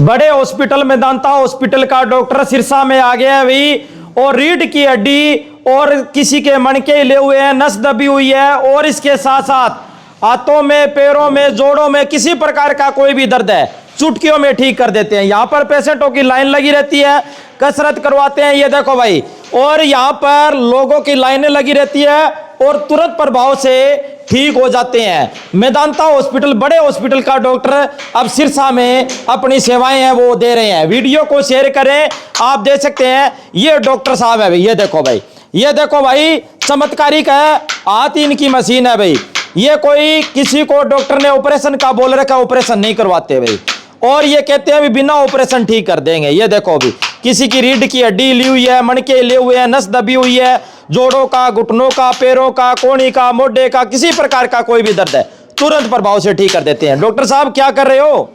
बड़े hospital Medanta hospital का doctor Sirsa में आ गया है भाई। और रीढ़ की हड्डी और किसी के मणके हिले हुए हैं, नस दबी हुई है, और इसके साथ साथ हाथों में, पैरों में, जोड़ों में किसी प्रकार का कोई भी दर्द है, चुटकियों में ठीक कर देते हैं। यहाँ पर पेशेंटों की लाइन लगी रहती है, कसरत करवाते हैं, ये देखो भाई। और यहाँ पर लोगों की लाइनें लगी रहती है और तुरंत प्रभाव से ठीक हो जाते हैं। मेदांता हॉस्पिटल, बड़े हॉस्पिटल का डॉक्टर अब सिरसा में अपनी सेवाएं हैं वो दे रहे हैं। वीडियो को शेयर करें, आप देख सकते हैं ये डॉक्टर साहब है भाई, ये देखो भाई, ये देखो भाई, चमत्कारिक है, हाथ इनकी मशीन है भाई। ये कोई किसी को डॉक्टर ने ऑपरेशन का बोल रखा, ऑपरेशन नहीं करवाते भाई, और ये कहते हैं भी बिना ऑपरेशन ठीक कर देंगे। ये देखो अभी किसी की रीढ़ की हड्डी ली हुई है, मणके लिए हुए हैं, नस दबी हुई है, जोड़ों का, घुटनों का, पैरों का, कोहनी का, मोढे का, किसी प्रकार का कोई भी दर्द है तुरंत प्रभाव से ठीक कर देते हैं। डॉक्टर साहब क्या कर रहे हो?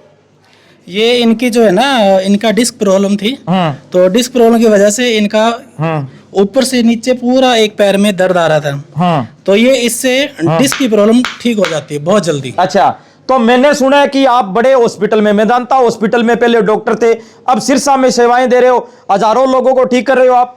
ये इनकी जो है ना, इनका डिस्क प्रॉब्लम थी, तो डिस्क प्रॉब्लम की वजह से इनका ऊपर से नीचे पूरा एक पैर में दर्द आ रहा था। तो ये इससे डिस्क की प्रॉब्लम ठीक हो जाती है बहुत जल्दी। अच्छा, तो मैंने सुना है कि आप बड़े हॉस्पिटल में, मेदांता हॉस्पिटल में पहले डॉक्टर थे, अब सिरसा में सेवाएं दे रहे हो, हजारों लोगों को ठीक कर रहे हो आप।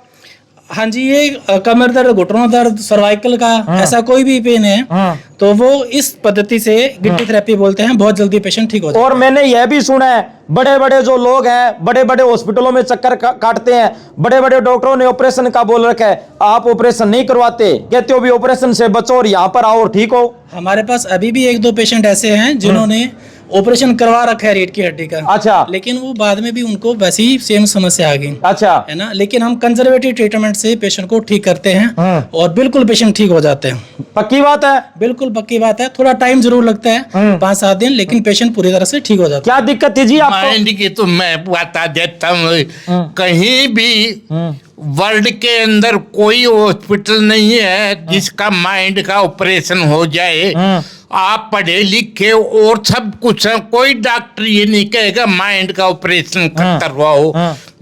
हाँ जी, ये कमर दर्द, घुटनों दर्द, सर्वाइकल का ऐसा कोई भी पेन है तो वो इस पद्धति से गिट्टी थेरेपी बोलते हैं, बहुत जल्दी पेशेंट ठीक हो जाता है। और मैंने यह भी सुना है बड़े बड़े जो लोग हैं, बड़े बड़े हॉस्पिटलों में चक्कर काटते हैं, बड़े बड़े डॉक्टरों ने ऑपरेशन का बोल रखा है, आप ऑपरेशन नहीं करवाते, कहते हो भी ऑपरेशन से बचो और यहाँ पर आओ और ठीक हो। हमारे पास अभी भी एक दो पेशेंट ऐसे हैं जिन्होंने ऑपरेशन करवा रखा है रीढ़ की हड्डी का। अच्छा, लेकिन वो बाद में भी उनको वैसी ही सेम समस्या आ गई। अच्छा, है ना, लेकिन हम कंजर्वेटिव ट्रीटमेंट से पेशेंट को ठीक करते हैं और बिल्कुल पेशेंट ठीक हो जाते हैं। पक्की बात है? बिल्कुल पक्की बात है, थोड़ा टाइम जरूर लगता है 5-7 दिन, लेकिन पेशेंट पूरी तरह से ठीक हो जाता है। क्या दिक्कत थी जी आपको? माइंड की तो मैं बता देता हूँ, कहीं भी वर्ल्ड के अंदर कोई हॉस्पिटल नहीं है जिसका माइंड का ऑपरेशन हो जाए। आप पढ़े लिखे और सब कुछ है, कोई डॉक्टर ये नहीं कहेगा माइंड का ऑपरेशन करवाओ।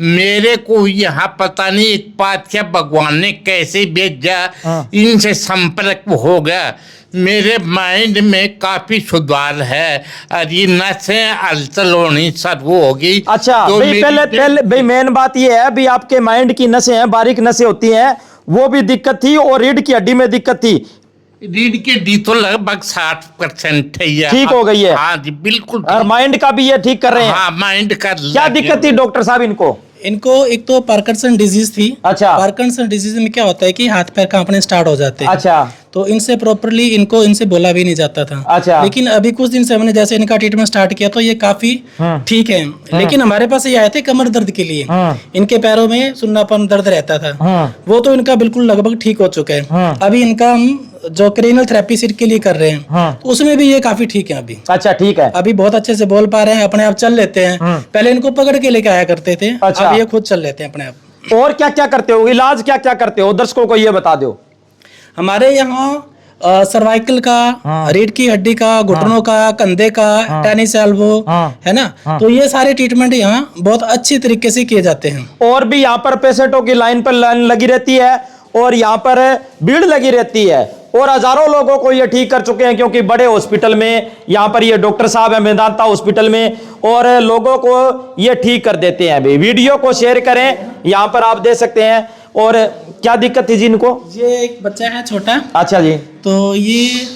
मेरे को यहाँ पता नहीं एक बात क्या भगवान ने कैसे भेजा, इनसे संपर्क हो गया, मेरे माइंड में काफी सुधार है और ये नसें हलचल होनी सब वो होगी। अच्छा तो भाई, पहले भाई मेन बात ये है भी आपके माइंड की नसें हैं, बारीक नसें होती हैं, वो भी दिक्कत थी और रीढ़ की हड्डी में दिक्कत थी। रीढ़ की हड्डी तो लगभग 60% है, ठीक हो गई है। हाँ जी बिल्कुल। और माइंड का भी ये ठीक कर रहे हैं। हाँ, माइंड का क्या दिक्कत थी डॉक्टर साहब इनको? इनको एक तो पार्किंसन डिजीज थी। अच्छा। पार्किंसन डिजीज में क्या होता है कि हाथ पैर कांपने स्टार्ट हो जाते हैं। अच्छा। तो इनसे प्रॉपरली इनसे बोला भी नहीं जाता था। अच्छा। लेकिन अभी कुछ दिन से हमने जैसे इनका ट्रीटमेंट स्टार्ट किया तो ये काफी ठीक है। लेकिन हमारे पास ये आए थे कमर दर्द के लिए, इनके पैरों में सुन्नापन दर्द रहता था, वो तो इनका बिल्कुल लगभग ठीक हो चुका है। अभी इनका हम जो क्रेनियल थेरेपी सिर के लिए कर रहे हैं तो उसमें भी ये काफी ठीक है अभी। अच्छा, ठीक है। अभी बहुत अच्छे से बोल पा रहे हैं, अपने आप चल लेते हैं। पहले इनको पकड़ के लेके आया करते थे। अच्छा। अब ये खुद चल लेते हैं अपने आप। और क्या क्या करते हो, इलाज क्या क्या करते हो, दर्शकों को ये बता दो। हमारे यहाँ सर्वाइकल का, रीढ़ की हड्डी का, घुटनों का, कंधे का, टेनिस एल्बो, है ना, तो ये सारे ट्रीटमेंट यहाँ बहुत अच्छी तरीके से किए जाते हैं। और भी यहाँ पर पेशेंटों की लाइन पर लाइन लगी रहती है और यहाँ पर भीड़ लगी रहती है और हजारों लोगों को ये ठीक कर चुके हैं, क्योंकि बड़े हॉस्पिटल में यहाँ पर ये डॉक्टर साहब है मेदांता हॉस्पिटल में, और लोगों को ये ठीक कर देते हैं। अभी वीडियो को शेयर करें, यहाँ पर आप देख सकते हैं। और क्या दिक्कत थी जी इनको? ये एक बच्चा है छोटा। अच्छा जी। तो ये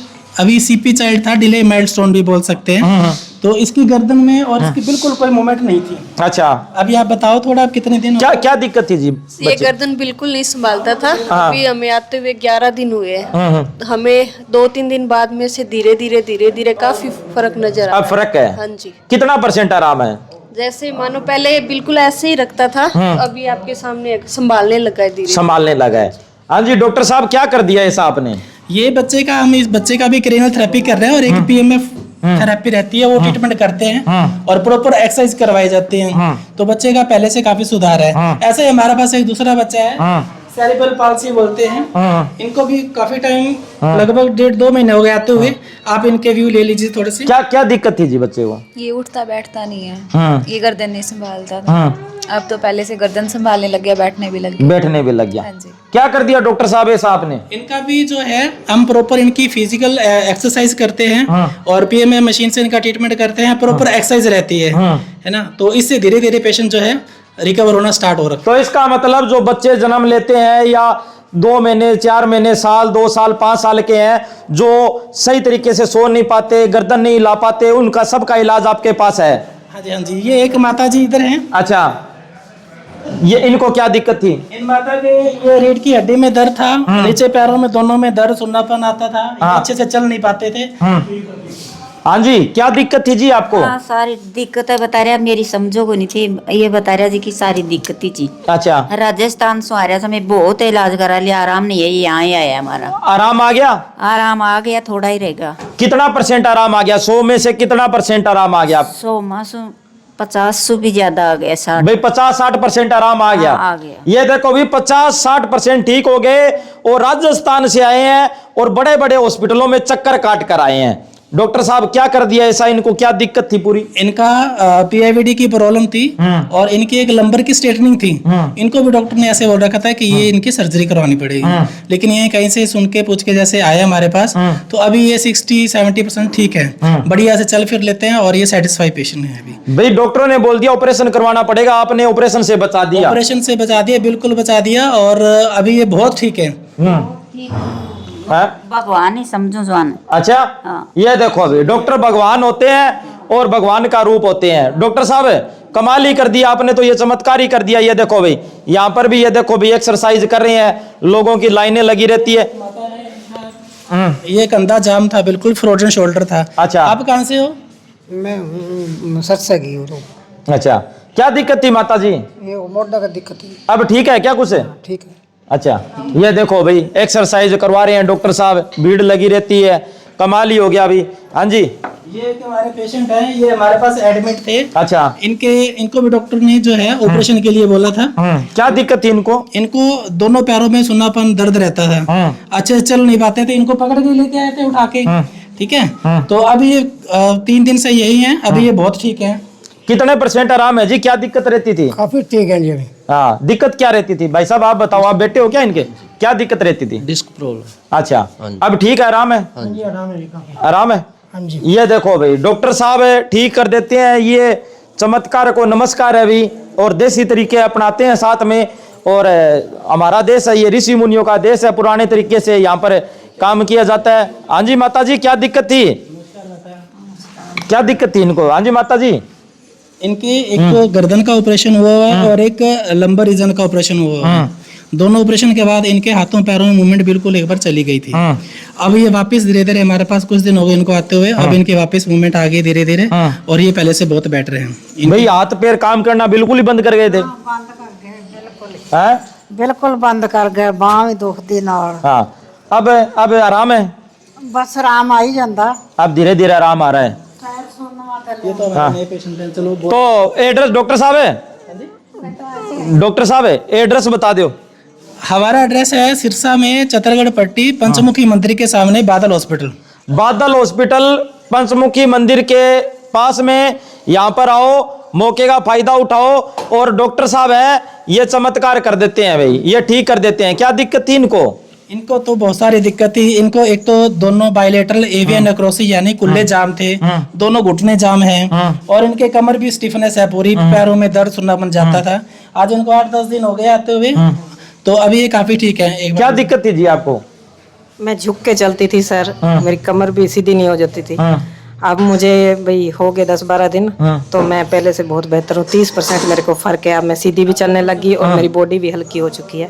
अभी सीपी चाइल्ड था, डिले माइलस्टोन भी बोल सकते हैं। तो इसकी गर्दन में और इसकी बिल्कुल कोई मूवमेंट नहीं थी। अच्छा, अभी आप बताओ थोड़ा, आप कितने दिन क्या क्या दिक्कत थी जी? ये गर्दन बिल्कुल नहीं संभालता था। अभी हमें आते हुए 11 दिन हुए हैं। हमें 2-3 दिन बाद में से धीरे धीरे काफी फर्क नजर आ अब फर्क है? हाँ जी। कितना % आराम है? जैसे मानो पहले बिल्कुल ऐसे ही रखता था, अभी आपके सामने संभालने लगा है, धीरे संभालने लगा है। हाँ जी डॉक्टर साहब, क्या कर दिया ऐसा आपने? ये बच्चे का, हम इस बच्चे का भी क्रेनियल थेरेपी कर रहे हैं और एक पीएमएफ थेरेपी रहती है, वो ट्रीटमेंट करते हैं और प्रॉपर एक्सरसाइज करवाई जाती है। तो बच्चे का पहले से काफी सुधार है। ऐसे ही हमारे पास एक दूसरा बच्चा है, सेरिब्रल पाल्सी बोलते हैं, इनको भी काफी टाइम, लगभग 1.5-2 महीने हो गए आते हुए। आप इनके व्यू ले लीजिए थोड़े से। क्या क्या दिक्कत थी जी बच्चे को? ये उठता बैठता नहीं है, ये गर्दन नहीं संभालता था। अब तो पहले से गर्दन संभालने लग गया, बैठने भी लग गया। बैठने भी लग गया। हाँ जी। क्या कर दिया डॉक्टर साहब ऐसा आपने? इनका भी जो है हम प्रॉपर इनकी फिजिकल एक्सरसाइज करते हैं और पीएमए मशीन से इनका ट्रीटमेंट करते हैं, प्रॉपर एक्सरसाइज रहती है ना, तो इससे धीरे धीरे पेशेंट जो है रिकवर होना स्टार्ट हो रहा है। तो इसका मतलब जो बच्चे जन्म लेते हैं या 2 महीने 4 महीने साल 2 साल 5 साल के हैं, जो सही तरीके से सो नहीं पाते, गर्दन नहीं हिला पाते, उनका सबका इलाज आपके पास है? हाँ जी, हाँ जी। ये एक माता जी इधर हैं। अच्छा, ये इनको क्या दिक्कत थी? इन माता के ये रीढ़ की हड्डी में दर्द था, नीचे पैरों में दोनों में दर्द, सुन्नापन आता था, ये अच्छे से चल नहीं पाते थे। हाँ जी, क्या दिक्कत थी जी आपको? हाँ, सारी दिक्कतें बता रहा, मेरी समझो को नहीं थी, ये बता रहा जी कि सारी दिक्कत थी जी। अच्छा, राजस्थान से आ रहा था, मैं बहुत इलाज करा लिया, आराम नहीं है, यहाँ ही आया हमारा। आराम आ गया? आराम आ गया, थोड़ा ही रहेगा। कितना % आराम आ गया? 100 में से कितना % आराम आ गया? 100 मासू 50 से भी ज्यादा आ गया, 60। भाई 50-60% आराम आ गया। हाँ, आ गया। ये देखो भी 50-60% ठीक हो गए और राजस्थान से आए हैं और बड़े बड़े हॉस्पिटलों में चक्कर काट कर आए हैं। डॉक्टर साहब क्या कर दिया ऐसा? इनको क्या दिक्कत थी पूरी? इनका पीआईवीडी की प्रॉब्लम थी और इनकी एक लंबर की स्ट्रेटनिंग थी। इनको भी डॉक्टर ने ऐसे बोल रखा था कि ये इनकी सर्जरी करवानी पड़ेगी, लेकिन ये कहीं से सुन के पूछ के जैसे आया हमारे पास, तो अभी ये 60-70% ठीक है, बढ़िया से चल फिर लेते हैं और ये सेटिस्फाई पेशेंट है अभी। भाई डॉक्टरों ने बोल दिया ऑपरेशन करवाना पड़ेगा, आपने ऑपरेशन से बचा दिया? ऑपरेशन से बचा दिया, बिल्कुल बचा दिया, और अभी ये बहुत ठीक है। है? भगवान ही समझो जवान। अच्छा, हाँ। ये देखो अभी डॉक्टर भगवान होते हैं और भगवान का रूप होते हैं। डॉक्टर साहब कमाल ही कर दिया आपने, तो ये चमत्कार ही कर दिया। ये देखो भाई, यहाँ पर भी ये देखो भाई एक्सरसाइज कर रहे हैं, लोगों की लाइनें लगी रहती है। ये कंधा जाम था, बिल्कुल फ्रोजन शोल्डर था। अच्छा। आप कहाँ से हो? मैं सत्संग ही हूँ। अच्छा, क्या दिक्कत थी माता जी? ये मोटा का दिक्कत है। अब ठीक है क्या कुछ? ठीक है। अच्छा, ये देखो भाई एक्सरसाइज करवा रहे हैं डॉक्टर साहब, भीड़ लगी रहती है, कमाल ही हो गया अभी। हाँ जी, ये एक हमारे पेशेंट हैं, ये हमारे पास एडमिट थे। अच्छा, इनको भी डॉक्टर ने जो है ऑपरेशन के लिए बोला था। क्या दिक्कत थी इनको? इनको दोनों पैरों में सुन्नापन दर्द रहता था, अच्छे से चल नहीं पाते थे, इनको पकड़ के लेके आए थे उठा के। ठीक है, तो अभी ये 3 दिन से यही है, अभी ये बहुत ठीक है। कितने % आराम है जी? क्या दिक्कत रहती थी? काफी ठीक है जी। हाँ, दिक्कत क्या रहती थी भाई साहब? आप बताओ, आप बेटे हो क्या इनके? क्या दिक्कत रहती थी? Disc problem. अच्छा, अब ठीक है, आराम है? जी आराम है जी, काफी। आराम है। हाँ जी। ये देखो भाई डॉक्टर साहब ठीक कर देते हैं, ये चमत्कार को नमस्कार है अभी, और देसी तरीके अपनाते हैं साथ में। और हमारा देश है ये ऋषि मुनियों का देश है, पुराने तरीके से यहाँ पर काम किया जाता है। हाँ जी माता जी, क्या दिक्कत थी? क्या दिक्कत थी इनको? हाँ जी माता जी। इनके एक गर्दन का ऑपरेशन हुआ है और एक लंबर रीजन का ऑपरेशन हुआ है। दोनों ऑपरेशन के बाद इनके हाथों पैरों में मूवमेंट बिल्कुल एक बार चली गई थी। अब ये वापस धीरे धीरे, हमारे पास कुछ दिन हो गए इनको आते हुए, अब इनके वापस मूवमेंट आ गई धीरे धीरे, और ये पहले से बहुत बेटर है। भाई हाथ पैर काम करना बिल्कुल ही बंद कर गए थे? हैं? बिल्कुल बंद कर गए, बांह भी दुखती नाल। हाँ, अब आराम है? बस आराम आ ही जाता। अब धीरे धीरे आराम आ रहा है। ये तो हमारे नए पेशेंट हैं। चलो तो एड्रेस डॉक्टर साहब है? डॉक्टर साहब है, एड्रेस बता दो। हमारा एड्रेस है सिरसा में चतरगढ़ पट्टी, पंचमुखी मंदिर के सामने बादल हॉस्पिटल। बादल हॉस्पिटल पंचमुखी मंदिर के पास में, यहाँ पर आओ, मौके का फायदा उठाओ। और डॉक्टर साहब है ये चमत्कार कर देते हैं भाई, ये ठीक कर देते हैं। क्या दिक्कत थी इनको? इनको तो बहुत सारी दिक्कत थी। इनको एक तो दोनों बायलेटरल एवियन नेक्रोसिस यानी कुल्ले जाम थे, दोनों घुटने जाम हैं, और इनके कमर भी स्टिफनेस है पूरी, पैरों में दर्द सुन्नापन जाता था। आज इनको 8-10 दिन हो गए आते हुए, तो अभी ये काफी ठीक है। एक क्या दिक्कत थी जी आपको? मैं झुक के चलती थी सर, मेरी कमर भी सीधी नहीं हो जाती थी। अब मुझे भाई हो गए 10-12 दिन, तो मैं पहले से बहुत बेहतर हूँ। 30% मेरे को फर्क है, अब मैं सीधी भी चलने लगी और मेरी बॉडी भी हल्की हो चुकी है,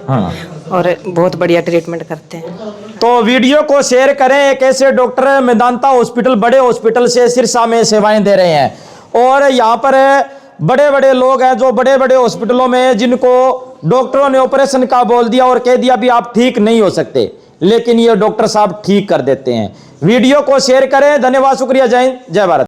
और बहुत बढ़िया ट्रीटमेंट करते हैं। तो वीडियो को शेयर करें। एक ऐसे डॉक्टर मेदांता हॉस्पिटल, बड़े हॉस्पिटल से सिरसा में सेवाएं दे रहे हैं, और यहाँ पर बड़े बड़े लोग हैं जो बड़े बड़े हॉस्पिटलों में, जिनको डॉक्टरों ने ऑपरेशन का बोल दिया और कह दिया भी आप ठीक नहीं हो सकते, लेकिन ये डॉक्टर साहब ठीक कर देते हैं। वीडियो को शेयर करें। धन्यवाद, शुक्रिया, जय हिंद, जय भारत।